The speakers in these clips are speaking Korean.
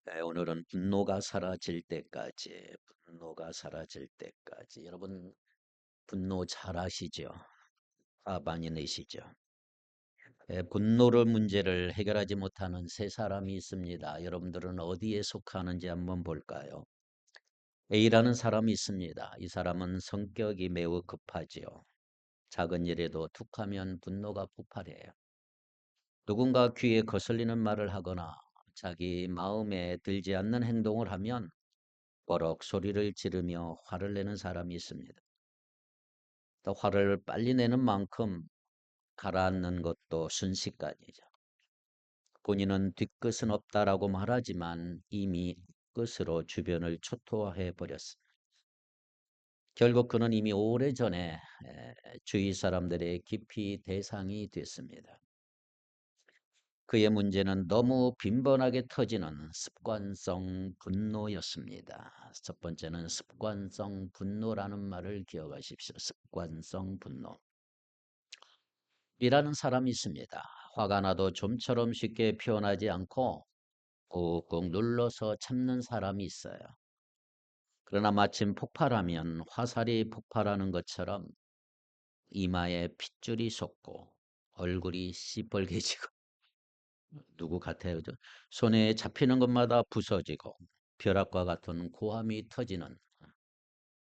네, 오늘은 분노가 사라질 때까지, 분노가 사라질 때까지. 여러분, 분노 잘 아시죠? 화 많이 내시죠? 분노를 문제를 해결하지 못하는 세 사람이 있습니다. 여러분들은 어디에 속하는지 한번 볼까요? A라는 사람이 있습니다. 이 사람은 성격이 매우 급하지요. 작은 일에도 툭하면 분노가 폭발해요. 누군가 귀에 거슬리는 말을 하거나 자기 마음에 들지 않는 행동을 하면 버럭 소리를 지르며 화를 내는 사람이 있습니다. 또 화를 빨리 내는 만큼 가라앉는 것도 순식간이죠. 본인은 뒤끝은 없다라고 말하지만 이미 끝으로 주변을 초토화해 버렸습니다. 결국 그는 이미 오래전에 주위 사람들의 깊이 대상이 됐습니다. 그의 문제는 너무 빈번하게 터지는 습관성 분노였습니다. 첫 번째는 습관성 분노라는 말을 기억하십시오. 습관성 분노. 이라는 사람이 있습니다. 화가 나도 좀처럼 쉽게 표현하지 않고 꾹꾹 눌러서 참는 사람이 있어요. 그러나 마침 폭발하면 화살이 폭발하는 것처럼 이마에 핏줄이 솟고 얼굴이 시뻘개지고 누구 같아요? 손에 잡히는 것마다 부서지고 벼락과 같은 고함이 터지는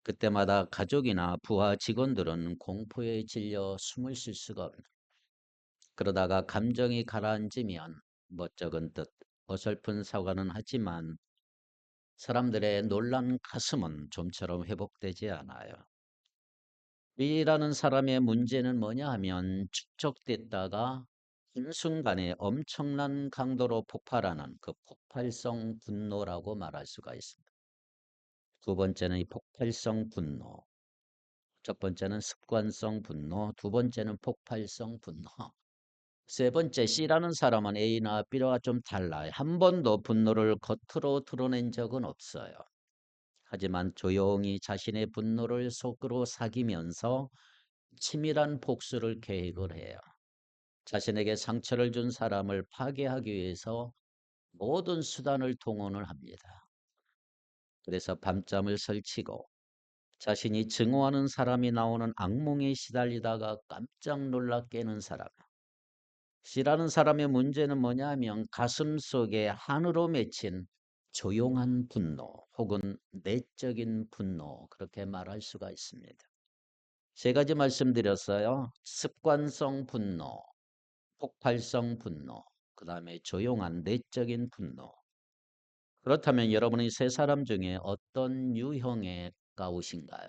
그때마다 가족이나 부하 직원들은 공포에 질려 숨을 쉴 수가 없는 그러다가 감정이 가라앉으면 멋쩍은 듯 어설픈 사과는 하지만 사람들의 놀란 가슴은 좀처럼 회복되지 않아요. B라는 사람의 문제는 뭐냐 하면 축적됐다가 한순간에 엄청난 강도로 폭발하는 그 폭발성 분노라고 말할 수가 있습니다. 두 번째는 이 폭발성 분노. 첫 번째는 습관성 분노, 두 번째는 폭발성 분노. 세 번째 C라는 사람은 A나 B와 좀 달라요. 한 번도 분노를 겉으로 드러낸 적은 없어요. 하지만 조용히 자신의 분노를 속으로 사기면서 치밀한 복수를 계획을 해요. 자신에게 상처를 준 사람을 파괴하기 위해서 모든 수단을 동원을 합니다. 그래서 밤잠을 설치고 자신이 증오하는 사람이 나오는 악몽에 시달리다가 깜짝 놀라 깨는 사람. C라는 사람의 문제는 뭐냐 하면 가슴속에 한으로 맺힌 조용한 분노 혹은 내적인 분노 그렇게 말할 수가 있습니다. 세 가지 말씀드렸어요. 습관성 분노, 폭발성 분노, 그 다음에 조용한 내적인 분노. 그렇다면 여러분이 세 사람 중에 어떤 유형에 가까우신가요?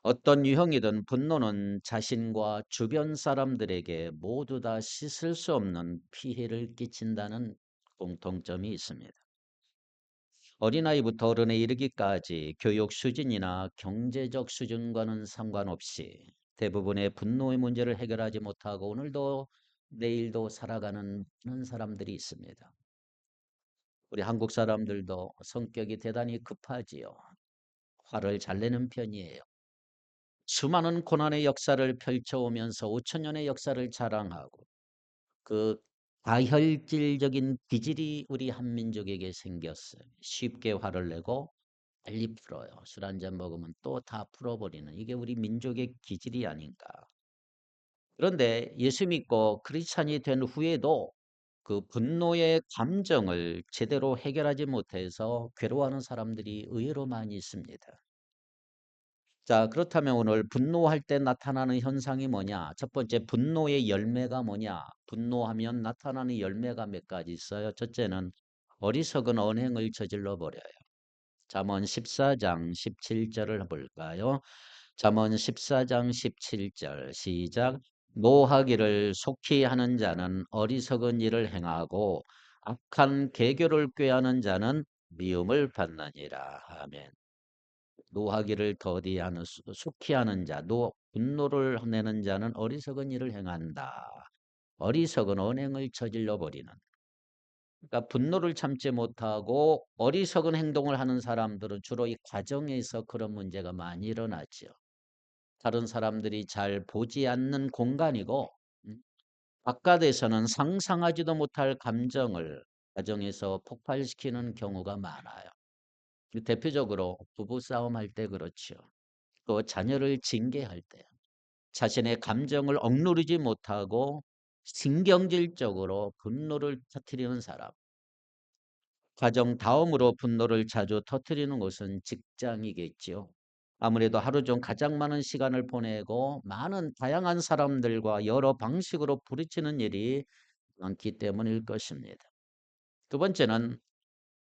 어떤 유형이든 분노는 자신과 주변 사람들에게 모두 다 씻을 수 없는 피해를 끼친다는 공통점이 있습니다. 어린아이부터 어른에 이르기까지 교육 수준이나 경제적 수준과는 상관없이 대부분의 분노의 문제를 해결하지 못하고 오늘도 내일도 살아가는 많은 사람들이 있습니다. 우리 한국 사람들도 성격이 대단히 급하지요. 화를 잘 내는 편이에요. 수많은 고난의 역사를 펼쳐오면서 5천 년의 역사를 자랑하고 그 다혈질적인 기질이 우리 한민족에게 생겼어요. 쉽게 화를 내고 빨리 풀어요. 술 한 잔 먹으면 또 다 풀어버리는 이게 우리 민족의 기질이 아닌가. 그런데 예수 믿고 크리스찬이 된 후에도 그 분노의 감정을 제대로 해결하지 못해서 괴로워하는 사람들이 의외로 많이 있습니다. 자, 그렇다면 오늘 분노할 때 나타나는 현상이 뭐냐? 첫 번째, 분노의 열매가 뭐냐? 분노하면 나타나는 열매가 몇 가지 있어요. 첫째는 어리석은 언행을 저질러 버려요. 잠언 14장 17절을 볼까요? 잠언 14장 17절 시작. 노하기를 속히 하는 자는 어리석은 일을 행하고 악한 계교를 꾀하는 자는 미움을 받느니라. 아멘. 노하기를 더디하는 속히 하는 자, 분노를 내는 자는 어리석은 일을 행한다. 어리석은 언행을 저질러 버리는. 그러니까 분노를 참지 못하고 어리석은 행동을 하는 사람들은 주로 이 가정에서 그런 문제가 많이 일어나죠. 다른 사람들이 잘 보지 않는 공간이고 바깥에서는 상상하지도 못할 감정을 가정에서 폭발시키는 경우가 많아요. 대표적으로 부부싸움 할 때 그렇죠. 또 자녀를 징계할 때 자신의 감정을 억누르지 못하고 신경질적으로 분노를 터뜨리는 사람. 가정 다음으로 분노를 자주 터뜨리는 곳은 직장이겠지요. 아무래도 하루 중 가장 많은 시간을 보내고 많은 다양한 사람들과 여러 방식으로 부딪히는 일이 많기 때문일 것입니다. 두 번째는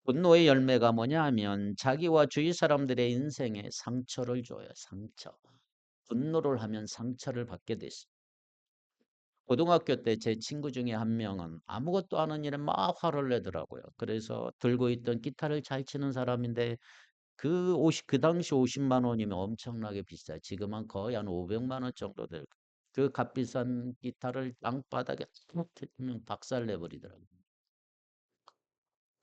분노의 열매가 뭐냐 하면 자기와 주위 사람들의 인생에 상처를 줘요. 상처. 분노를 하면 상처를 받게 됐습니다. 고등학교 때 제 친구 중에 한 명은 아무것도 아는 일에 막 화를 내더라고요. 그래서 들고 있던 기타를 잘 치는 사람인데 그 당시 50만 원이면 엄청나게 비싸요. 지금 한 거의 한 500만 원 정도 될 그 값비싼 기타를 땅바닥에 툭 치면 박살 내 버리더라고요.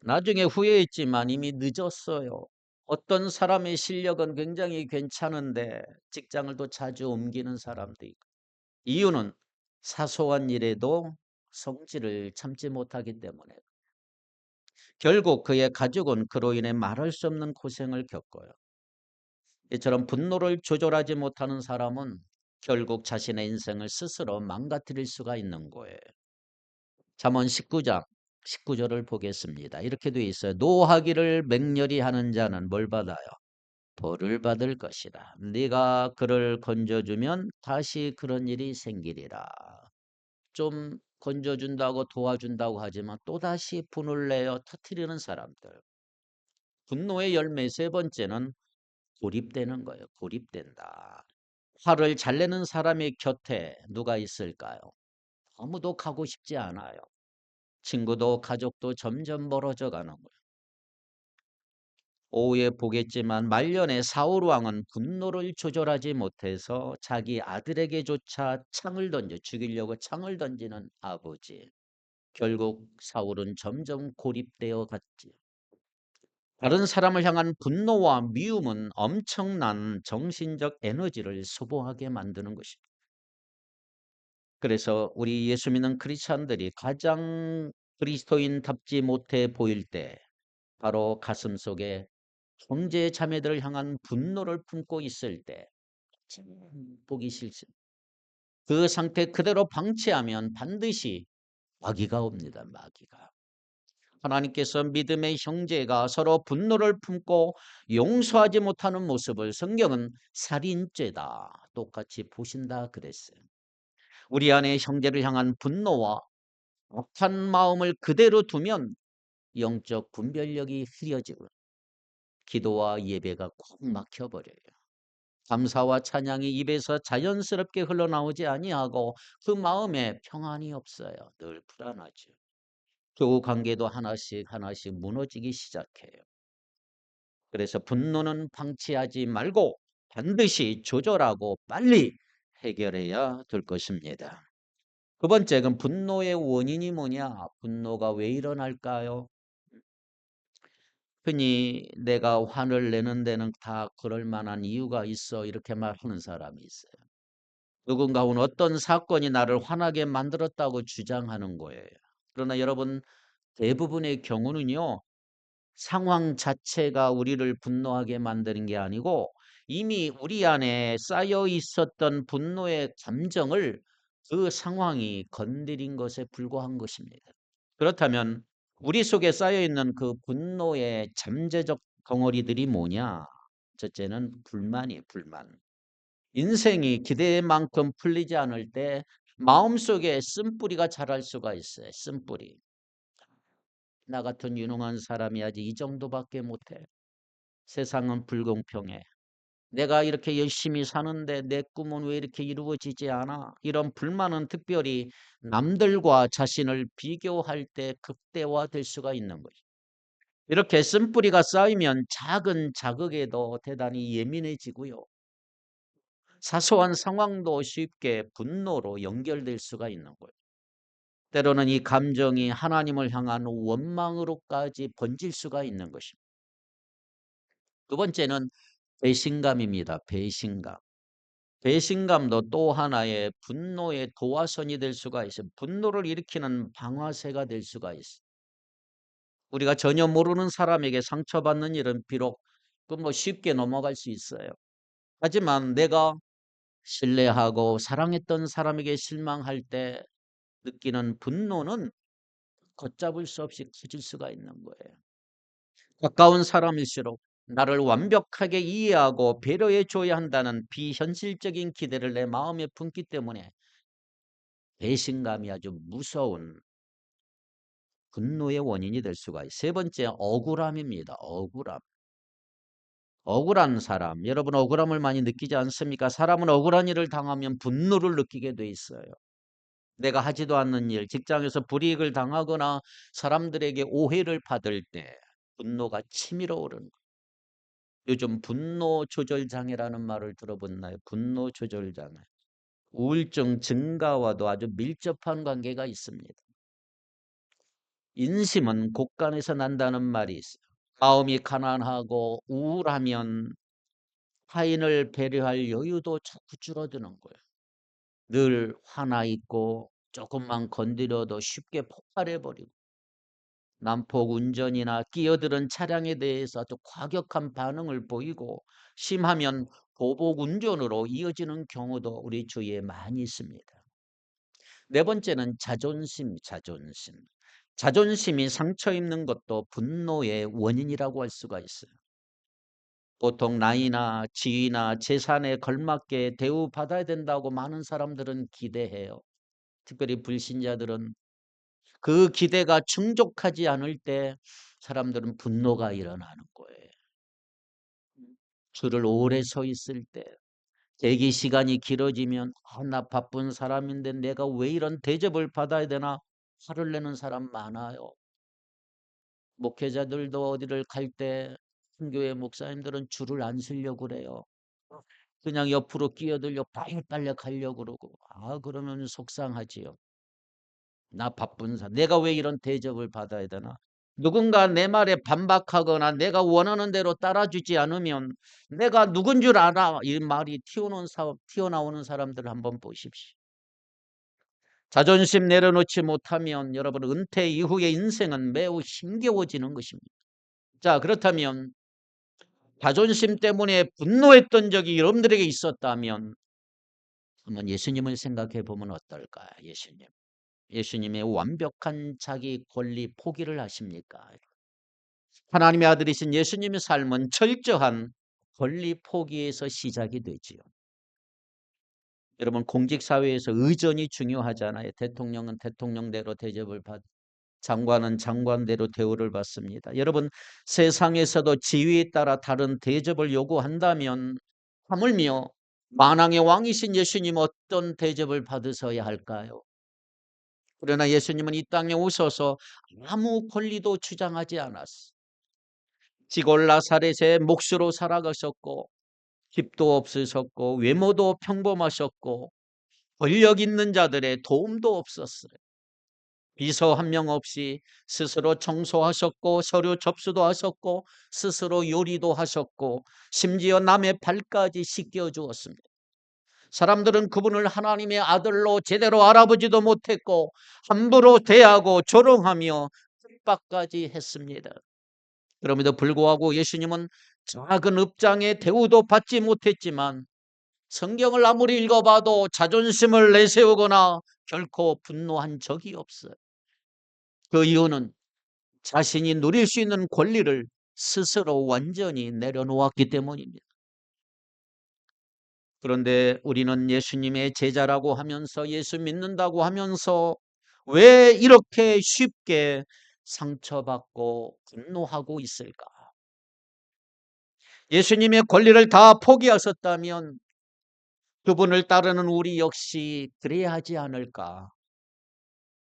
나중에 후회했지만 이미 늦었어요. 어떤 사람의 실력은 굉장히 괜찮은데 직장을 또 자주 옮기는 사람도 있고. 이유는 사소한 일에도 성질을 참지 못하기 때문에. 결국 그의 가족은 그로 인해 말할 수 없는 고생을 겪어요. 이처럼 분노를 조절하지 못하는 사람은 결국 자신의 인생을 스스로 망가뜨릴 수가 있는 거예요. 잠언 19장 19절을 보겠습니다. 이렇게 돼 있어요. 노하기를 맹렬히 하는 자는 뭘 받아요? 벌을 받을 것이다. 네가 그를 건져주면 다시 그런 일이 생기리라. 좀 건져준다고 도와준다고 하지만 또다시 분을 내어 터뜨리는 사람들. 분노의 열매 세 번째는 고립되는 거예요. 고립된다. 화를 잘 내는 사람의 곁에 누가 있을까요? 아무도 가고 싶지 않아요. 친구도 가족도 점점 멀어져 가는 거예요. 오후에 보겠지만 말년에 사울 왕은 분노를 조절하지 못해서 자기 아들에게조차 창을 던져 죽이려고 창을 던지는 아버지. 결국 사울은 점점 고립되어 갔지. 다른 사람을 향한 분노와 미움은 엄청난 정신적 에너지를 소모하게 만드는 것입니다. 그래서 우리 예수 믿는 크리스찬들이 가장 그리스도인답지 못해 보일 때 바로 가슴속에 형제 자매들을 향한 분노를 품고 있을 때 참 보기 싫습니다. 그 상태 그대로 방치하면 반드시 마귀가 옵니다. 마귀가. 하나님께서 믿음의 형제가 서로 분노를 품고 용서하지 못하는 모습을 성경은 살인죄다 똑같이 보신다 그랬어요. 우리 안에 형제를 향한 분노와 악한 마음을 그대로 두면 영적 분별력이 흐려지고 기도와 예배가 꽉 막혀버려요. 감사와 찬양이 입에서 자연스럽게 흘러나오지 아니하고 그 마음에 평안이 없어요. 늘 불안하죠. 교우 관계도 하나씩 하나씩 무너지기 시작해요. 그래서 분노는 방치하지 말고 반드시 조절하고 빨리 해결해야 될 것입니다. 두 번째는 분노의 원인이 뭐냐? 분노가 왜 일어날까요? 흔히 내가 화를 내는 데는 다 그럴 만한 이유가 있어 이렇게 말하는 사람이 있어요. 누군가는 어떤 사건이 나를 화나게 만들었다고 주장하는 거예요. 그러나 여러분 대부분의 경우는요. 상황 자체가 우리를 분노하게 만드는 게 아니고 이미 우리 안에 쌓여 있었던 분노의 감정을 그 상황이 건드린 것에 불과한 것입니다. 그렇다면 우리 속에 쌓여 있는 그 분노의 잠재적 덩어리들이 뭐냐? 첫째는 불만이에요, 불만. 인생이 기대만큼 풀리지 않을 때 마음속에 쓴뿌리가 자랄 수가 있어요. 쓴뿌리. 나 같은 유능한 사람이 아직 이 정도밖에 못해. 세상은 불공평해. 내가 이렇게 열심히 사는데 내 꿈은 왜 이렇게 이루어지지 않아? 이런 불만은 특별히 남들과 자신을 비교할 때 극대화될 수가 있는 거죠. 이렇게 쓴뿌리가 쌓이면 작은 자극에도 대단히 예민해지고요. 사소한 상황도 쉽게 분노로 연결될 수가 있는 거예요. 때로는 이 감정이 하나님을 향한 원망으로까지 번질 수가 있는 것입니다. 두 번째는 배신감입니다. 배신감. 배신감도 또 하나의 분노의 도화선이 될 수가 있어요. 분노를 일으키는 방아쇠가 될 수가 있어요. 우리가 전혀 모르는 사람에게 상처받는 일은 비록 그 뭐 쉽게 넘어갈 수 있어요. 하지만 내가 신뢰하고 사랑했던 사람에게 실망할 때 느끼는 분노는 걷잡을 수 없이 커질 수가 있는 거예요. 가까운 사람일수록 나를 완벽하게 이해하고 배려해 줘야 한다는 비현실적인 기대를 내 마음에 품기 때문에 배신감이 아주 무서운 분노의 원인이 될 수가 있어요. 세 번째, 억울함입니다. 억울함. 억울한 사람, 여러분 억울함을 많이 느끼지 않습니까? 사람은 억울한 일을 당하면 분노를 느끼게 돼 있어요. 내가 하지도 않는 일, 직장에서 불이익을 당하거나 사람들에게 오해를 받을 때 분노가 치밀어 오르는 거예요. 요즘 분노 조절 장애라는 말을 들어봤나요? 분노 조절 장애. 우울증 증가와도 아주 밀접한 관계가 있습니다. 인심은 곳간에서 난다는 말이 있어요. 마음이 가난하고 우울하면 타인을 배려할 여유도 자꾸 줄어드는 거예요. 늘 화나 있고 조금만 건드려도 쉽게 폭발해버리고 난폭 운전이나 끼어드는 차량에 대해서 아주 과격한 반응을 보이고 심하면 보복 운전으로 이어지는 경우도 우리 주위에 많이 있습니다. 네 번째는 자존심, 자존심. 자존심이 상처 입는 것도 분노의 원인이라고 할 수가 있어요. 보통 나이나 지위나 재산에 걸맞게 대우받아야 된다고 많은 사람들은 기대해요. 특별히 불신자들은 그 기대가 충족하지 않을 때 사람들은 분노가 일어나는 거예요. 줄을 오래 서 있을 때 대기 시간이 길어지면 나 바쁜 사람인데 내가 왜 이런 대접을 받아야 되나 화를 내는 사람 많아요. 목회자들도 어디를 갈 때 교회 목사님들은 줄을 안 서려고 그래요. 그냥 옆으로 끼어들려 빨리빨리 가려고 그러고 그러면 속상하지요. 나 바쁜 사람 내가 왜 이런 대접을 받아야 되나. 누군가 내 말에 반박하거나 내가 원하는 대로 따라주지 않으면 내가 누군 줄 알아 이 말이 튀어나오는 사람들 한번 보십시오. 자존심 내려놓지 못하면 여러분 은퇴 이후의 인생은 매우 힘겨워지는 것입니다. 자, 그렇다면 자존심 때문에 분노했던 적이 여러분들에게 있었다면 한번 예수님을 생각해 보면 어떨까? 예수님의 완벽한 자기 권리 포기를 하십니까? 하나님의 아들이신 예수님의 삶은 철저한 권리 포기에서 시작이 되지요. 여러분 공직사회에서 의전이 중요하잖아요. 대통령은 대통령대로 대접을 받, 장관은 장관대로 대우를 받습니다. 여러분 세상에서도 지위에 따라 다른 대접을 요구한다면 하물며 만왕의 왕이신 예수님 어떤 대접을 받으셔야 할까요? 그러나 예수님은 이 땅에 오셔서 아무 권리도 주장하지 않았어. 시골 나사렛의 목수로 살아가셨고 집도 없으셨고 외모도 평범하셨고 권력 있는 자들의 도움도 없었어요. 비서 한 명 없이 스스로 청소하셨고 서류 접수도 하셨고 스스로 요리도 하셨고 심지어 남의 발까지 씻겨 주었습니다. 사람들은 그분을 하나님의 아들로 제대로 알아보지도 못했고 함부로 대하고 조롱하며 핍박까지 했습니다. 그럼에도 불구하고 예수님은 작은 업장의 대우도 받지 못했지만 성경을 아무리 읽어봐도 자존심을 내세우거나 결코 분노한 적이 없어요. 그 이유는 자신이 누릴 수 있는 권리를 스스로 완전히 내려놓았기 때문입니다. 그런데 우리는 예수님의 제자라고 하면서 예수 믿는다고 하면서 왜 이렇게 쉽게 상처받고 분노하고 있을까? 예수님의 권리를 다 포기하셨다면 그분을 따르는 우리 역시 그래야 하지 않을까?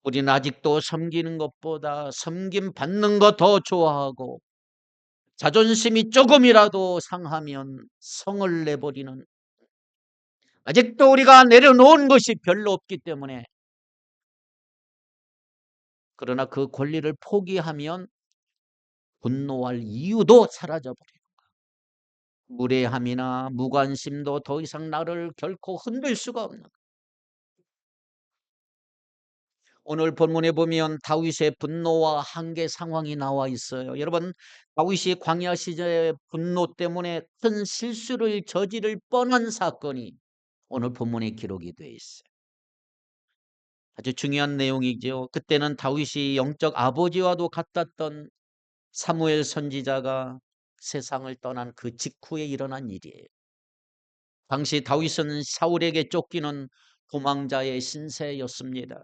우리는 아직도 섬기는 것보다 섬김 받는 거 더 좋아하고 자존심이 조금이라도 상하면 성을 내버리는 아직도 우리가 내려놓은 것이 별로 없기 때문에 그러나 그 권리를 포기하면 분노할 이유도 사라져버려요. 무례함이나 무관심도 더 이상 나를 결코 흔들 수가 없는 거예요. 오늘 본문에 보면 다윗의 분노와 한계 상황이 나와 있어요. 여러분, 다윗이 광야 시절의 분노 때문에 큰 실수를 저지를 뻔한 사건이 오늘 본문에 기록이 되어 있어요. 아주 중요한 내용이죠. 그때는 다윗이 영적 아버지와도 같았던 사무엘 선지자가 세상을 떠난 그 직후에 일어난 일이에요. 당시 다윗은 사울에게 쫓기는 도망자의 신세였습니다.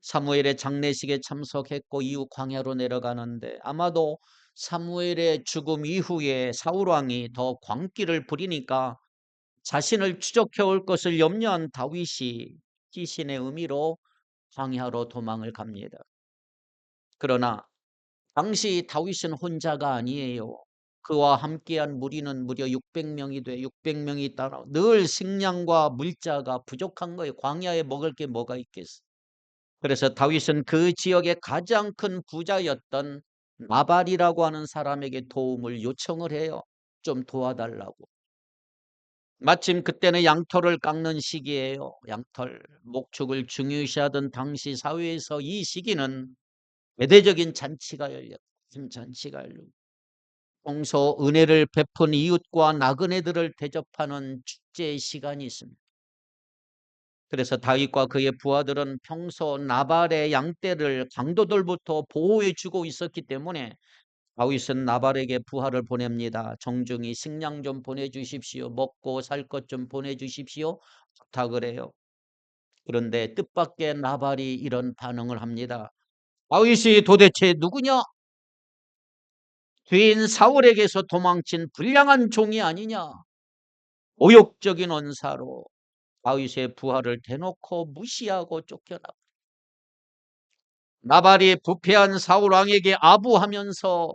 사무엘의 장례식에 참석했고 이후 광야로 내려가는데 아마도 사무엘의 죽음 이후에 사울 왕이 더 광기를 부리니까 자신을 추적해 올 것을 염려한 다윗이 시신의 의미로 광야로 도망을 갑니다. 그러나 당시 다윗은 혼자가 아니에요. 그와 함께한 무리는 무려 600명이 돼 600명이 따라 늘 식량과 물자가 부족한 거예요. 광야에 먹을 게 뭐가 있겠어. 그래서 다윗은 그 지역의 가장 큰 부자였던 나발이라고 하는 사람에게 도움을 요청을 해요. 좀 도와달라고. 마침 그때는 양털을 깎는 시기예요. 양털, 목축을 중요시하던 당시 사회에서 이 시기는 대대적인 잔치가 열렸고 큰 잔치가 열리고 평소 은혜를 베푼 이웃과 나그네들을 대접하는 축제의 시간이 있습니다. 그래서 다윗과 그의 부하들은 평소 나발의 양떼를 강도들부터 보호해 주고 있었기 때문에 다윗은 나발에게 부하를 보냅니다. 정중히 식량 좀 보내주십시오. 먹고 살 것 좀 보내주십시오. 부탁을 해요. 그런데 뜻밖의 나발이 이런 반응을 합니다. 다윗이 도대체 누구냐? 죄인 사울에게서 도망친 불량한 종이 아니냐? 모욕적인 언사로 다윗의 부하를 대놓고 무시하고 쫓겨나. 나발이 부패한 사울 왕에게 아부하면서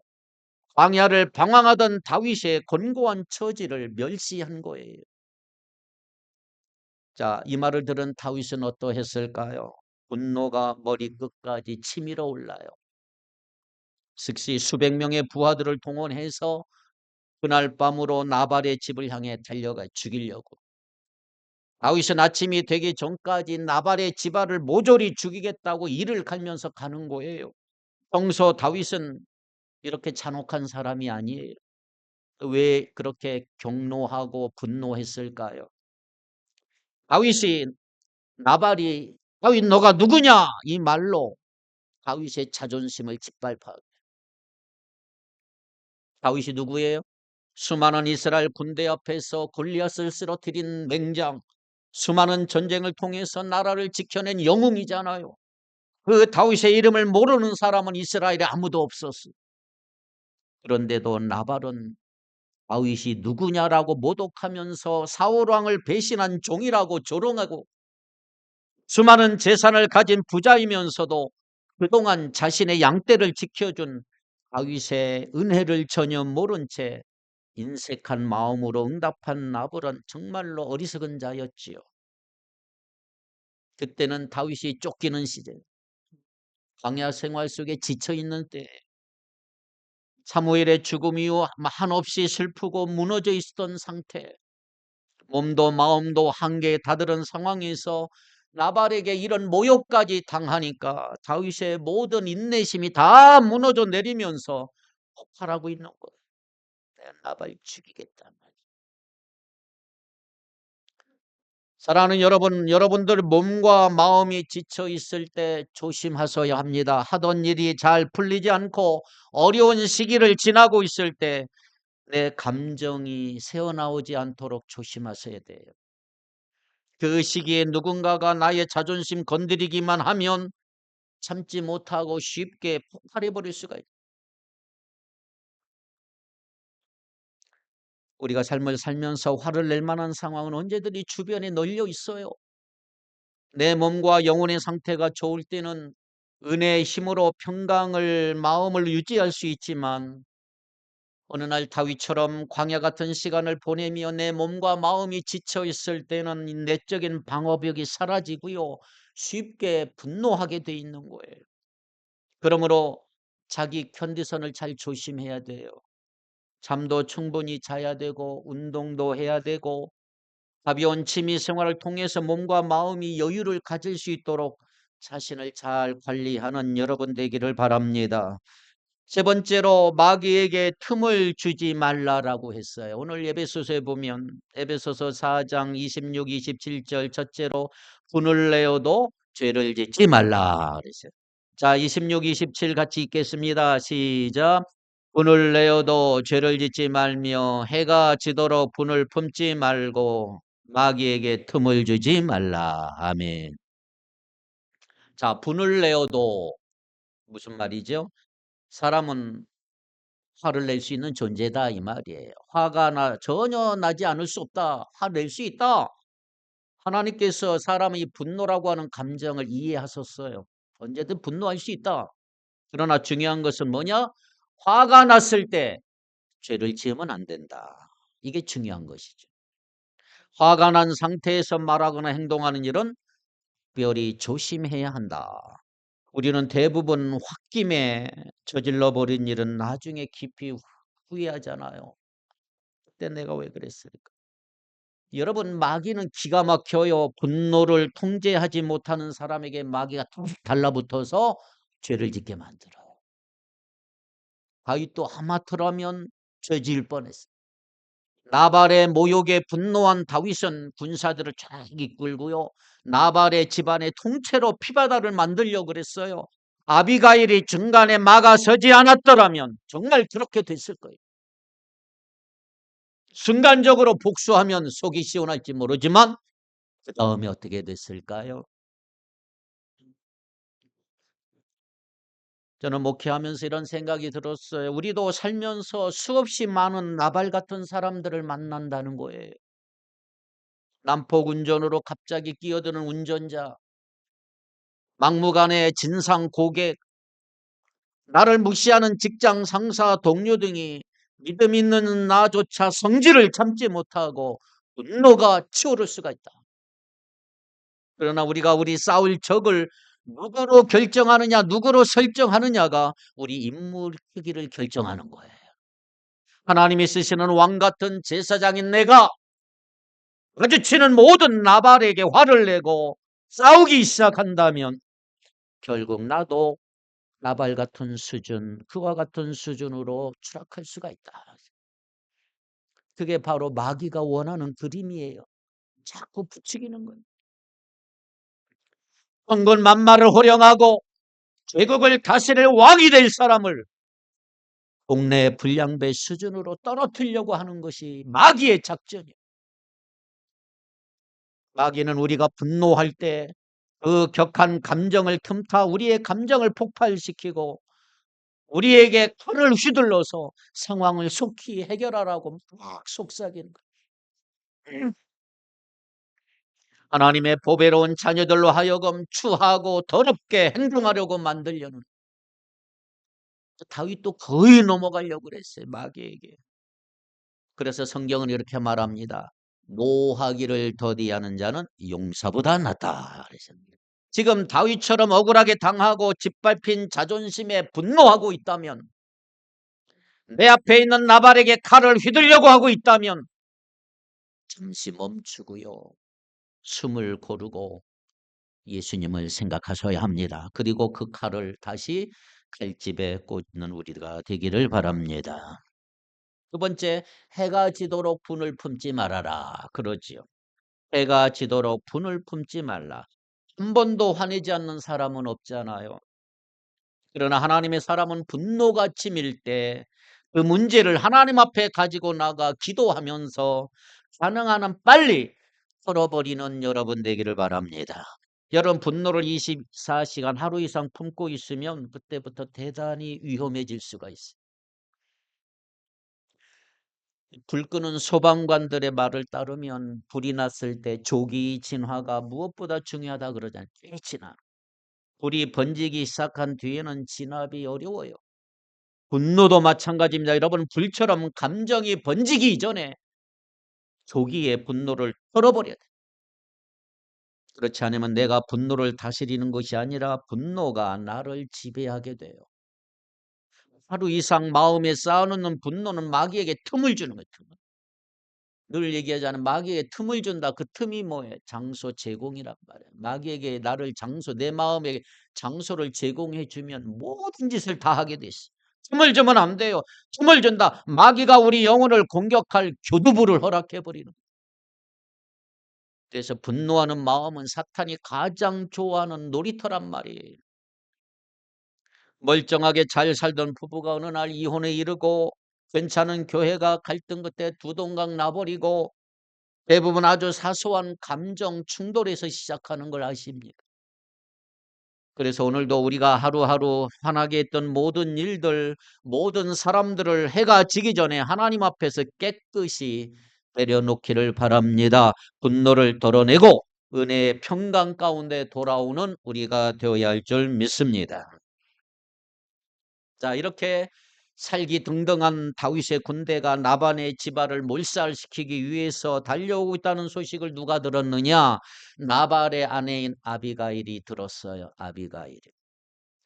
광야를 방황하던 다윗의 곤고한 처지를 멸시한 거예요. 자, 이 말을 들은 다윗은 어떠했을까요? 분노가 머리 끝까지 치밀어 올라요. 즉시 수백 명의 부하들을 동원해서 그날 밤으로 나발의 집을 향해 달려가 죽이려고. 다윗은 아침이 되기 전까지 나발의 집안을 모조리 죽이겠다고 이를 갈면서 가는 거예요. 평소 다윗은 이렇게 잔혹한 사람이 아니에요. 왜 그렇게 경노하고 분노했을까요? 다윗이 나발이 다윗 너가 누구냐 이 말로 다윗의 자존심을 짓밟아. 다윗이 누구예요? 수많은 이스라엘 군대 앞에서 골리앗을 쓰러뜨린 맹장, 수많은 전쟁을 통해서 나라를 지켜낸 영웅이잖아요. 그 다윗의 이름을 모르는 사람은 이스라엘에 아무도 없었어요. 그런데도 나발은 다윗이 누구냐라고 모독하면서 사울 왕을 배신한 종이라고 조롱하고 수많은 재산을 가진 부자이면서도 그동안 자신의 양떼를 지켜준 다윗의 은혜를 전혀 모른 채 인색한 마음으로 응답한 나발은 정말로 어리석은 자였지요. 그때는 다윗이 쫓기는 시절, 광야 생활 속에 지쳐있는 때, 사무엘의 죽음 이후 한없이 슬프고 무너져 있었던 상태, 몸도 마음도 한계에 다다른 상황에서 나발에게 이런 모욕까지 당하니까 다윗의 모든 인내심이 다 무너져 내리면서 폭발하고 있는 거예요. 내가 나발 죽이겠단 말이에요. 사랑하는 여러분, 여러분들 몸과 마음이 지쳐 있을 때 조심하셔야 합니다. 하던 일이 잘 풀리지 않고 어려운 시기를 지나고 있을 때 내 감정이 새어나오지 않도록 조심하셔야 돼요. 그 시기에 누군가가 나의 자존심 건드리기만 하면 참지 못하고 쉽게 폭발해 버릴 수가 있어요. 우리가 삶을 살면서 화를 낼 만한 상황은 언제든지 주변에 널려 있어요. 내 몸과 영혼의 상태가 좋을 때는 은혜의 힘으로 평강을 마음을 유지할 수 있지만 어느 날 다윗처럼 광야 같은 시간을 보내며 내 몸과 마음이 지쳐 있을 때는 이 내적인 방어벽이 사라지고요. 쉽게 분노하게 돼 있는 거예요. 그러므로 자기 컨디션을 잘 조심해야 돼요. 잠도 충분히 자야 되고 운동도 해야 되고 가벼운 취미 생활을 통해서 몸과 마음이 여유를 가질 수 있도록 자신을 잘 관리하는 여러분 되기를 바랍니다. 세 번째로 마귀에게 틈을 주지 말라라고 했어요. 오늘 에베소서에 보면 에베소서 4장 26, 27절 첫째로 분을 내어도 죄를 짓지 말라 그랬어요. 자, 26, 27 같이 읽겠습니다. 시작. 분을 내어도 죄를 짓지 말며 해가 지도록 분을 품지 말고 마귀에게 틈을 주지 말라. 아멘. 자, 분을 내어도 무슨 말이죠? 사람은 화를 낼 수 있는 존재다 이 말이에요. 화가 전혀 나지 않을 수 없다. 화낼 수 있다. 하나님께서 사람의 분노라고 하는 감정을 이해하셨어요. 언제든 분노할 수 있다. 그러나 중요한 것은 뭐냐? 화가 났을 때 죄를 지으면 안 된다. 이게 중요한 것이죠. 화가 난 상태에서 말하거나 행동하는 일은 특별히 조심해야 한다. 우리는 대부분 홧김에 저질러 버린 일은 나중에 깊이 후회하잖아요. 그때 내가 왜 그랬을까? 여러분, 마귀는 기가 막혀요. 분노를 통제하지 못하는 사람에게 마귀가 툭 달라붙어서 죄를 짓게 만들어요. 다윗도 하마터라면 죄 지을 뻔했어요. 나발의 모욕에 분노한 다윗은 군사들을 쫙 이끌고요. 나발의 집안의 통째로 피바다를 만들려고 그랬어요. 아비가일이 중간에 막아서지 않았더라면 정말 그렇게 됐을 거예요. 순간적으로 복수하면 속이 시원할지 모르지만 그 다음에 어떻게 됐을까요? 저는 목회하면서 이런 생각이 들었어요. 우리도 살면서 수없이 많은 나발 같은 사람들을 만난다는 거예요. 난폭 운전으로 갑자기 끼어드는 운전자, 막무가내 진상 고객, 나를 무시하는 직장 상사 동료 등이 믿음 있는 나조차 성질을 참지 못하고 분노가 치오를 수가 있다. 그러나 우리가 우리 싸울 적을 누구로 결정하느냐, 누구로 설정하느냐가 우리 인물 크기를 결정하는 거예요. 하나님이 쓰시는 왕 같은 제사장인 내가 마주치는 모든 나발에게 화를 내고 싸우기 시작한다면 결국 나도 나발 같은 수준, 그와 같은 수준으로 추락할 수가 있다. 그게 바로 마귀가 원하는 그림이에요. 자꾸 부추기는 거예요. 천군만마를 호령하고 제국을 다스릴 왕이 될 사람을 동네 불량배 수준으로 떨어뜨리려고 하는 것이 마귀의 작전이에요. 마귀는 우리가 분노할 때 그 격한 감정을 틈타 우리의 감정을 폭발시키고 우리에게 칼을 휘둘러서 상황을 속히 해결하라고 막 속삭이는 거예요. 하나님의 보배로운 자녀들로 하여금 추하고 더럽게 행동하려고 만들려는, 다윗도 거의 넘어가려고 그랬어요, 마귀에게. 그래서 성경은 이렇게 말합니다. 노하기를 더디하는 자는 용사보다 낫다 그랬습니다. 지금 다윗처럼 억울하게 당하고 짓밟힌 자존심에 분노하고 있다면, 내 앞에 있는 나발에게 칼을 휘두르려고 하고 있다면 잠시 멈추고요, 숨을 고르고 예수님을 생각하셔야 합니다. 그리고 그 칼을 다시 칼집에 꽂는 우리가 되기를 바랍니다. 두 번째, 해가 지도록 분을 품지 말아라 그러지요. 해가 지도록 분을 품지 말라. 한 번도 화내지 않는 사람은 없잖아요. 그러나 하나님의 사람은 분노가 치밀 때 그 문제를 하나님 앞에 가지고 나가 기도하면서 가능한 한 빨리 풀어버리는 여러분 되기를 바랍니다. 여러분, 분노를 24시간 하루 이상 품고 있으면 그때부터 대단히 위험해질 수가 있어요. 불 끄는 소방관들의 말을 따르면 불이 났을 때 조기 진화가 무엇보다 중요하다 그러잖아요. 꽤 진화. 불이 번지기 시작한 뒤에는 진압이 어려워요. 분노도 마찬가지입니다. 여러분, 불처럼 감정이 번지기 이전에 조기에 분노를 털어버려야 돼요. 그렇지 않으면 내가 분노를 다스리는 것이 아니라 분노가 나를 지배하게 돼요. 하루 이상 마음에 쌓아놓는 분노는 마귀에게 틈을 주는 거예요. 늘 얘기하자는 마귀에게 틈을 준다. 그 틈이 뭐예요? 장소 제공이란 말이에요. 마귀에게 나를 장소, 내 마음에 장소를 제공해 주면 모든 짓을 다 하게 돼 있어. 틈을 주면 안 돼요. 틈을 준다. 마귀가 우리 영혼을 공격할 교두부를 허락해 버리는. 그래서 분노하는 마음은 사탄이 가장 좋아하는 놀이터란 말이에요. 멀쩡하게 잘 살던 부부가 어느 날 이혼에 이르고 괜찮은 교회가 갈등 끝에 두동강 나버리고 대부분 아주 사소한 감정 충돌에서 시작하는 걸 아십니까? 그래서 오늘도 우리가 하루하루 화나게 했던 모든 일들, 모든 사람들을 해가 지기 전에 하나님 앞에서 깨끗이 내려놓기를 바랍니다. 분노를 덜어내고 은혜의 평강 가운데 돌아오는 우리가 되어야 할 줄 믿습니다. 자, 이렇게 살기 등등한 다윗의 군대가 나반의 집안을 몰살시키기 위해서 달려오고 있다는 소식을 누가 들었느냐? 나발의 아내인 아비가일이 들었어요.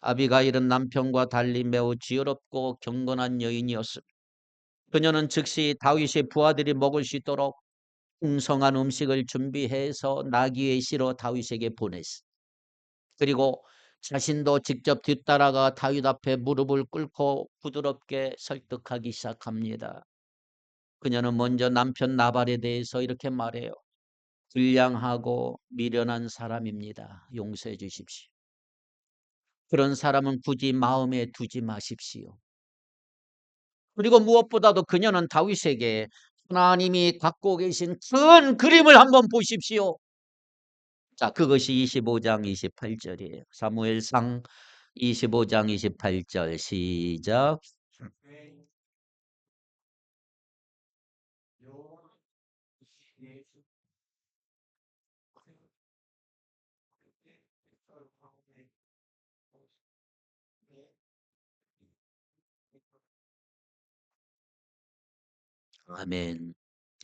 아비가일은 남편과 달리 매우 지혜롭고 경건한 여인이었습니다. 그녀는 즉시 다윗의 부하들이 먹을 수 있도록 풍성한 음식을 준비해서 나귀에 실어 다윗에게 보냈습니다. 그리고 자신도 직접 뒤따라가 다윗 앞에 무릎을 꿇고 부드럽게 설득하기 시작합니다. 그녀는 먼저 남편 나발에 대해서 이렇게 말해요. 불량하고 미련한 사람입니다. 용서해 주십시오. 그런 사람은 굳이 마음에 두지 마십시오. 그리고 무엇보다도 그녀는 다윗에게 하나님이 갖고 계신 큰 그림을 한번 보십시오. 자, 그것이 25장 28절이에요. 사무엘상 25장 28절 시작. 아멘.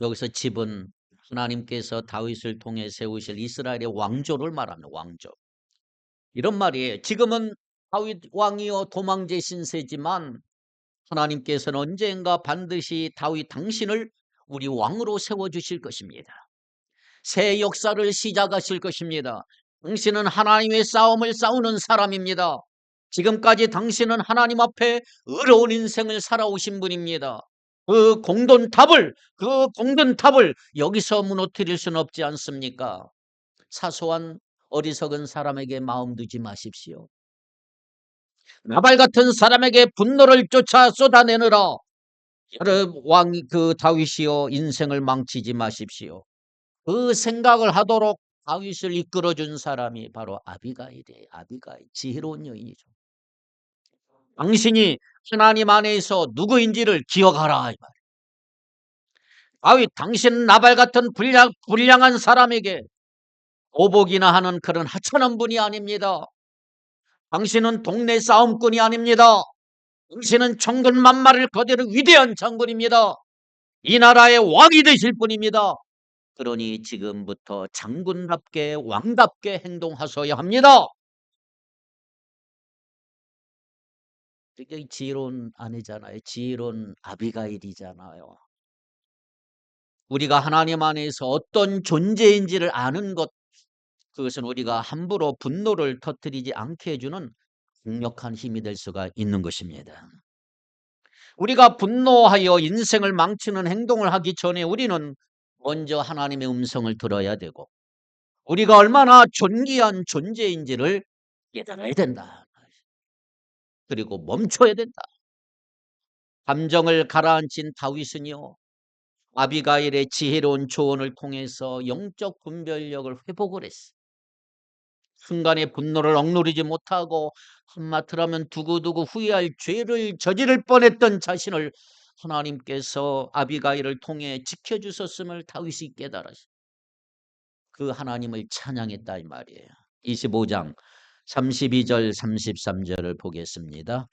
여기서 집은 하나님께서 다윗을 통해 세우실 이스라엘의 왕조를 말합니다. 왕조. 이런 말이에요. 지금은 다윗 왕이요 도망제 신세지만 하나님께서는 언젠가 반드시 다윗 당신을 우리 왕으로 세워주실 것입니다. 새 역사를 시작하실 것입니다. 당신은 하나님의 싸움을 싸우는 사람입니다. 지금까지 당신은 하나님 앞에 의로운 인생을 살아오신 분입니다. 그 공든탑을 여기서 무너뜨릴 수는 없지 않습니까? 사소한 어리석은 사람에게 마음 두지 마십시오. 나발 같은 사람에게 분노를 쫓아 쏟아내느라 그 다윗이여 인생을 망치지 마십시오. 그 생각을 하도록 다윗을 이끌어준 사람이 바로 아비가일이에요. 아비가일, 지혜로운 여인이죠. 당신이 하나님 안에서 누구인지를 기억하라. 다윗, 당신 나발 같은 불량한 사람에게 오복이나 하는 그런 하찮은 분이 아닙니다. 당신은 동네 싸움꾼이 아닙니다. 당신은 천군만마를 거두는 위대한 장군입니다. 이 나라의 왕이 되실 분입니다. 그러니 지금부터 장군답게 왕답게 행동하셔야 합니다. 되게 지혜로운 아내잖아요. 지혜로운 아비가일이잖아요. 우리가 하나님 안에서 어떤 존재인지를 아는 것, 그것은 우리가 함부로 분노를 터뜨리지 않게 해주는 강력한 힘이 될 수가 있는 것입니다. 우리가 분노하여 인생을 망치는 행동을 하기 전에 우리는 먼저 하나님의 음성을 들어야 되고 우리가 얼마나 존귀한 존재인지를 깨달아야 된다. 그리고 멈춰야 된다. 감정을 가라앉힌 다윗은요, 아비가일의 지혜로운 조언을 통해서 영적 분별력을 회복을 했어요. 순간의 분노를 억누르지 못하고 한마디로 하면 두고두고 후회할 죄를 저지를 뻔했던 자신을 하나님께서 아비가일을 통해 지켜주셨음을 다윗이 깨달았어요. 그 하나님을 찬양했다 이 말이에요. 25장 32절 33절을 보겠습니다.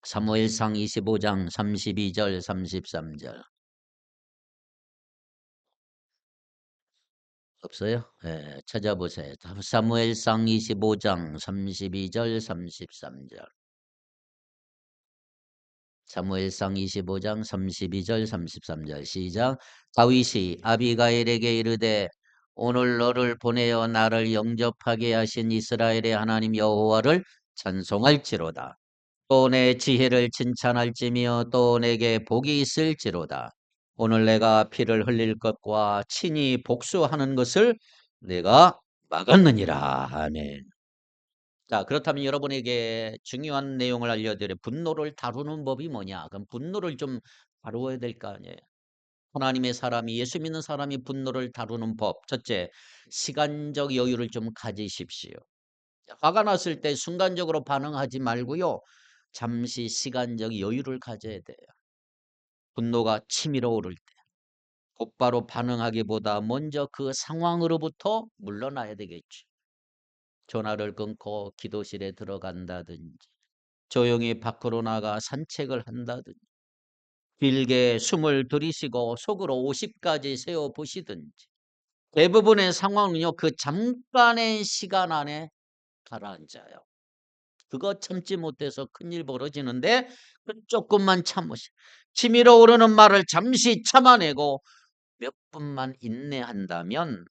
사무엘상 25장 32절 33절. 없어요? 네, 찾아보세요. 사무엘상 25장 32절 33절. 사무엘상 25장 32절 33절 시작. 다윗이 아비가일에게 이르되 오늘 너를 보내어 나를 영접하게 하신 이스라엘의 하나님 여호와를 찬송할지로다. 또 내 지혜를 칭찬할지며 또 내게 복이 있을지로다. 오늘 내가 피를 흘릴 것과 친히 복수하는 것을 내가 막았느니라. 아멘. 자, 그렇다면 여러분에게 중요한 내용을 알려드려. 분노를 다루는 법이 뭐냐? 그럼 분노를 좀 다루어야 될 거 아니에요. 하나님의 사람이, 예수 믿는 사람이 분노를 다루는 법. 첫째, 시간적 여유를 좀 가지십시오. 화가 났을 때 순간적으로 반응하지 말고요. 잠시 시간적 여유를 가져야 돼요. 분노가 치밀어 오를 때 곧바로 반응하기보다 먼저 그 상황으로부터 물러나야 되겠죠. 전화를 끊고 기도실에 들어간다든지, 조용히 밖으로 나가 산책을 한다든지, 길게 숨을 들이쉬고 속으로 50가지 세어 보시든지, 대부분의 상황은요, 그 잠깐의 시간 안에 가라앉아요. 그거 참지 못해서 큰일 벌어지는데 그 조금만 참으시. 치밀어 오르는 말을 잠시 참아내고 몇 분만 인내한다면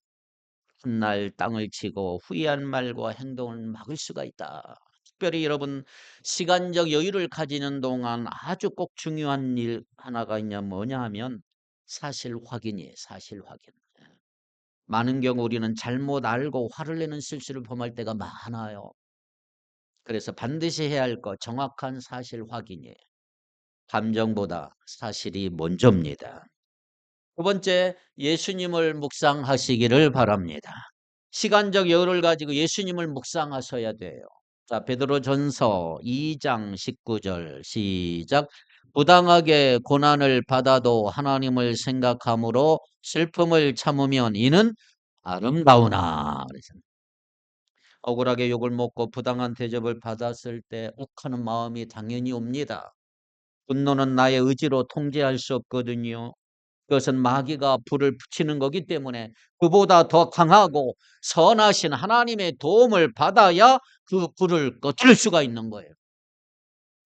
훗날 땅을 치고 후회한 말과 행동을 막을 수가 있다. 특별히 여러분 시간적 여유를 가지는 동안 아주 꼭 중요한 일 하나가 있냐 뭐냐 하면 사실 확인이에요. 사실 확인. 많은 경우 우리는 잘못 알고 화를 내는 실수를 범할 때가 많아요. 그래서 반드시 해야 할 것 정확한 사실 확인이에요. 감정보다 사실이 먼저입니다. 두 번째, 예수님을 묵상하시기를 바랍니다. 시간적 여유를 가지고 예수님을 묵상하셔야 돼요. 자, 베드로전서 2장 19절 시작. 부당하게 고난을 받아도 하나님을 생각함으로 슬픔을 참으면 이는 아름다우나. 그래서 억울하게 욕을 먹고 부당한 대접을 받았을 때 욱하는 마음이 당연히 옵니다. 분노는 나의 의지로 통제할 수 없거든요. 그것은 마귀가 불을 붙이는 거기 때문에 그보다 더 강하고 선하신 하나님의 도움을 받아야 그 불을 꺼칠 수가 있는 거예요.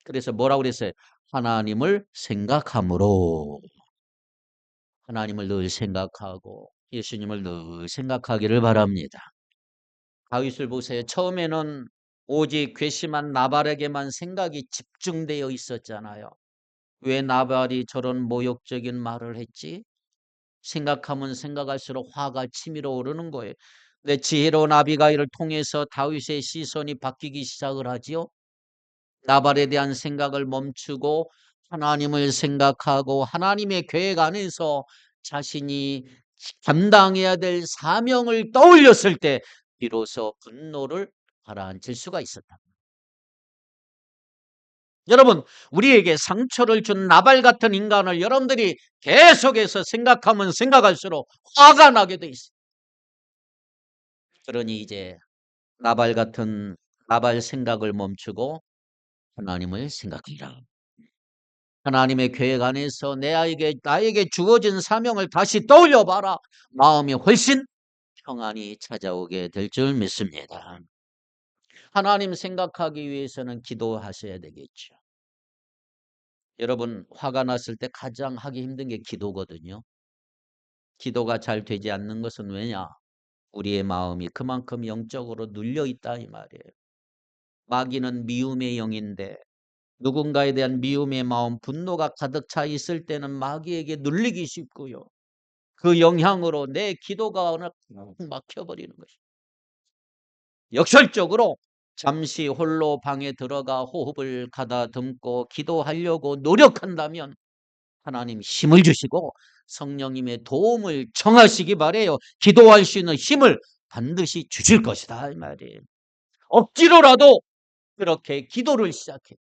그래서 뭐라고 그랬어요? 하나님을 생각함으로. 하나님을 늘 생각하고 예수님을 늘 생각하기를 바랍니다. 다윗을 보세요. 처음에는 오직 괘씸한 나발에게만 생각이 집중되어 있었잖아요. 왜 나발이 저런 모욕적인 말을 했지? 생각하면 생각할수록 화가 치밀어 오르는 거예요. 근데 지혜로운 아비가일을 통해서 다윗의 시선이 바뀌기 시작을 하지요. 나발에 대한 생각을 멈추고 하나님을 생각하고 하나님의 계획 안에서 자신이 감당해야 될 사명을 떠올렸을 때 비로소 분노를 가라앉힐 수가 있었다. 여러분, 우리에게 상처를 준 나발 같은 인간을 여러분들이 계속해서 생각하면 생각할수록 화가 나게 돼 있어요. 그러니 이제 나발 생각을 멈추고 하나님을 생각해라. 하나님의 계획 안에서 나에게 주어진 사명을 다시 떠올려 봐라. 마음이 훨씬 평안이 찾아오게 될 줄 믿습니다. 하나님 생각하기 위해서는 기도하셔야 되겠죠. 여러분, 화가 났을 때 가장 하기 힘든 게 기도거든요. 기도가 잘 되지 않는 것은 왜냐? 우리의 마음이 그만큼 영적으로 눌려 있다 이 말이에요. 마귀는 미움의 영인데 누군가에 대한 미움의 마음, 분노가 가득 차 있을 때는 마귀에게 눌리기 쉽고요. 그 영향으로 내 기도가 어느 막혀버리는 것입니다. 역설적으로 잠시 홀로 방에 들어가 호흡을 가다듬고 기도하려고 노력한다면 하나님 힘을 주시고 성령님의 도움을 청하시기 바래요. 기도할 수 있는 힘을 반드시 주실 것이다 이 말이에요. 억지로라도 그렇게 기도를 시작해.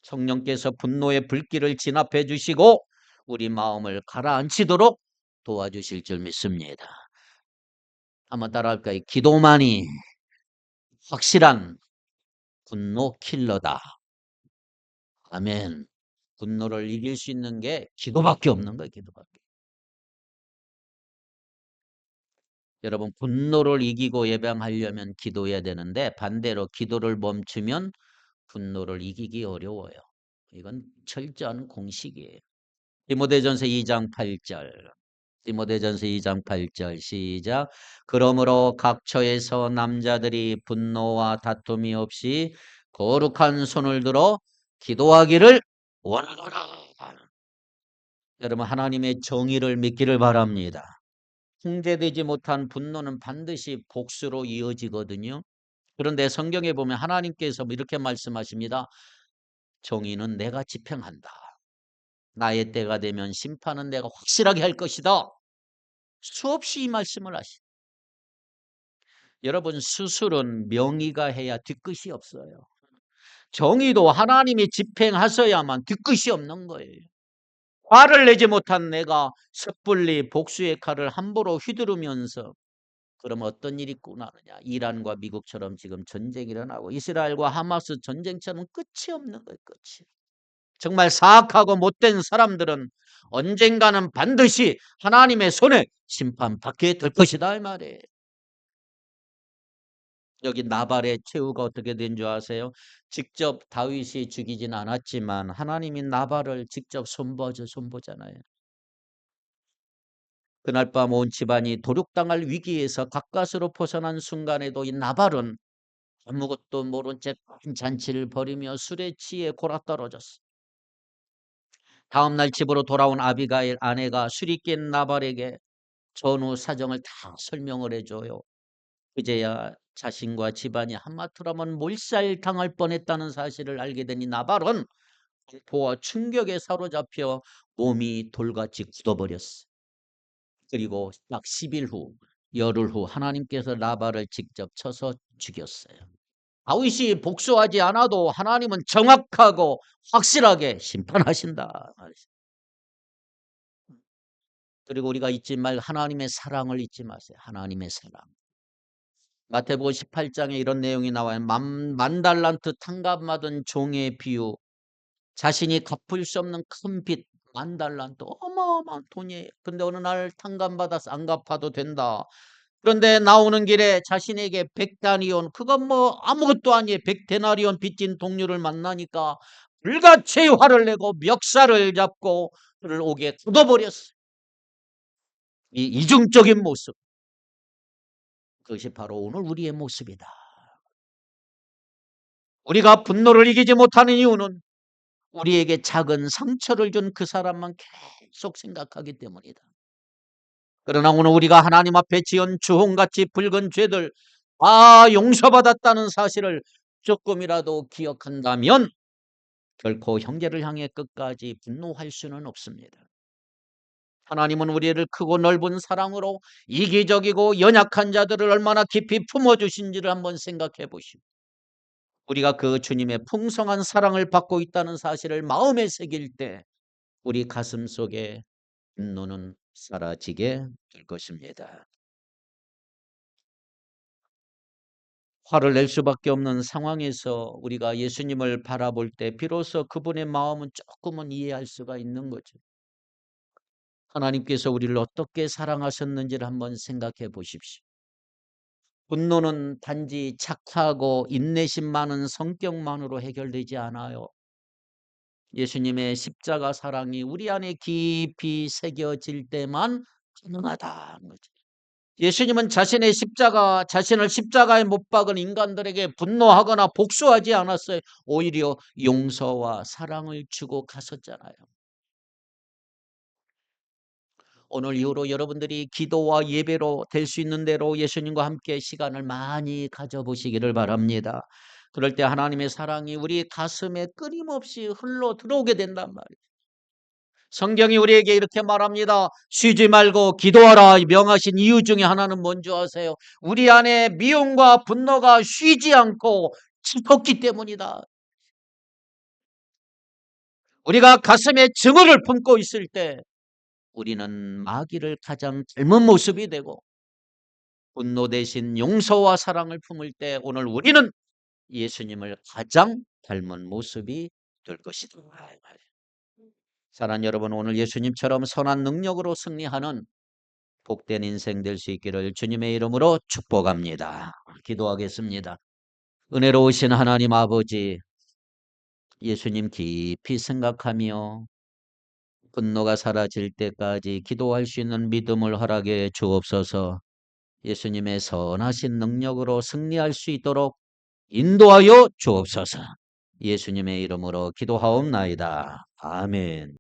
성령께서 분노의 불길을 진압해 주시고 우리 마음을 가라앉히도록 도와주실 줄 믿습니다. 한번 따라할까요? 기도만이 확실한 분노 킬러다. 아멘. 분노를 이길 수 있는 게 기도밖에 없는 거예요. 기도밖에. 여러분 분노를 이기고 예방하려면 기도해야 되는데 반대로 기도를 멈추면 분노를 이기기 어려워요. 이건 철저한 공식이에요. 디모데전서 2장 8절. 디모데전서 2장 8절 시작. 그러므로 각 처에서 남자들이 분노와 다툼이 없이 거룩한 손을 들어 기도하기를 원하노라. 여러분 하나님의 정의를 믿기를 바랍니다. 통제되지 못한 분노는 반드시 복수로 이어지거든요. 그런데 성경에 보면 하나님께서 이렇게 말씀하십니다. 정의는 내가 집행한다. 나의 때가 되면 심판은 내가 확실하게 할 것이다. 수없이 이 말씀을 하시. 여러분 수술은 명의가 해야 뒤끝이 없어요. 정의도 하나님이 집행하셔야만 뒤끝이 없는 거예요. 화를 내지 못한 내가 섣불리 복수의 칼을 함부로 휘두르면서 그럼 어떤 일이 꾸나느냐. 이란과 미국처럼 지금 전쟁이 일어나고 이스라엘과 하마스 전쟁처럼 끝이 없는 거예요. 끝이. 정말 사악하고 못된 사람들은 언젠가는 반드시 하나님의 손에 심판받게 될 것이다 이 말이에요. 여기 나발의 최후가 어떻게 된 줄 아세요? 직접 다윗이 죽이진 않았지만 하나님이 나발을 직접 손보잖아요. 그날 밤 온 집안이 도륙당할 위기에서 가까스로 벗어난 순간에도 이 나발은 아무것도 모른 채 큰 잔치를 벌이며 술에 취해 골아떨어졌어. 다음날 집으로 돌아온 아비가일 아내가 술이 깬 나발에게 전후 사정을 다 설명을 해줘요. 그제야 자신과 집안이 한마디로만 몰살당할 뻔했다는 사실을 알게 되니 나발은 공포와 충격에 사로잡혀 몸이 돌같이 굳어버렸어. 그리고 약 10일 후, 열흘 후 하나님께서 나발을 직접 쳐서 죽였어요. 다윗이 복수하지 않아도 하나님은 정확하고 확실하게 심판하신다. 그리고 우리가 잊지 말 하나님의 사랑을 잊지 마세요. 하나님의 사랑. 마태복음 18장에 이런 내용이 나와요. 만 달란트 탕감받은 종의 비유. 자신이 갚을 수 없는 큰 빚, 만 달란트 어마어마한 돈이에요. 근데 어느 날 탕감받아서 안 갚아도 된다. 그런데 나오는 길에 자신에게 100다니온, 그건 뭐 아무것도 아니에요. 100데나리온 빚진 동료를 만나니까 불같이 화를 내고 멱살을 잡고 그를 옥에 걷어버렸어요. 이 이중적인 모습. 그것이 바로 오늘 우리의 모습이다. 우리가 분노를 이기지 못하는 이유는 우리에게 작은 상처를 준 그 사람만 계속 생각하기 때문이다. 그러나 오늘 우리가 하나님 앞에 지은 주홍같이 붉은 죄들 다 용서받았다는 사실을 조금이라도 기억한다면 결코 형제를 향해 끝까지 분노할 수는 없습니다. 하나님은 우리를 크고 넓은 사랑으로 이기적이고 연약한 자들을 얼마나 깊이 품어주신지를 한번 생각해 보시오. 우리가 그 주님의 풍성한 사랑을 받고 있다는 사실을 마음에 새길 때 우리 가슴 속에 분노는 사라지게 될 것입니다. 화를 낼 수밖에 없는 상황에서 우리가 예수님을 바라볼 때 비로소 그분의 마음은 조금은 이해할 수가 있는 거죠. 하나님께서 우리를 어떻게 사랑하셨는지를 한번 생각해 보십시오. 분노는 단지 착하고 인내심 많은 성격만으로 해결되지 않아요. 예수님의 십자가 사랑이 우리 안에 깊이 새겨질 때만 가능하다는 거죠. 예수님은 자신을 십자가에 못 박은 인간들에게 분노하거나 복수하지 않았어요. 오히려 용서와 사랑을 주고 가셨잖아요. 오늘 이후로 여러분들이 기도와 예배로 될 수 있는 대로 예수님과 함께 시간을 많이 가져보시기를 바랍니다. 그럴 때 하나님의 사랑이 우리 가슴에 끊임없이 흘러 들어오게 된단 말이에요. 성경이 우리에게 이렇게 말합니다. 쉬지 말고 기도하라 명하신 이유 중에 하나는 뭔지 아세요? 우리 안에 미움과 분노가 쉬지 않고 짙었기 때문이다. 우리가 가슴에 증오를 품고 있을 때 우리는 마귀를 가장 닮은 모습이 되고 분노 대신 용서와 사랑을 품을 때 오늘 우리는 예수님을 가장 닮은 모습이 될 것이다. 사랑하는 여러분, 오늘 예수님처럼 선한 능력으로 승리하는 복된 인생 될 수 있기를 주님의 이름으로 축복합니다. 기도하겠습니다. 은혜로우신 하나님 아버지, 예수님 깊이 생각하며 분노가 사라질 때까지 기도할 수 있는 믿음을 허락해 주옵소서. 예수님의 선하신 능력으로 승리할 수 있도록 인도하여 주옵소서. 예수님의 이름으로 기도하옵나이다. 아멘.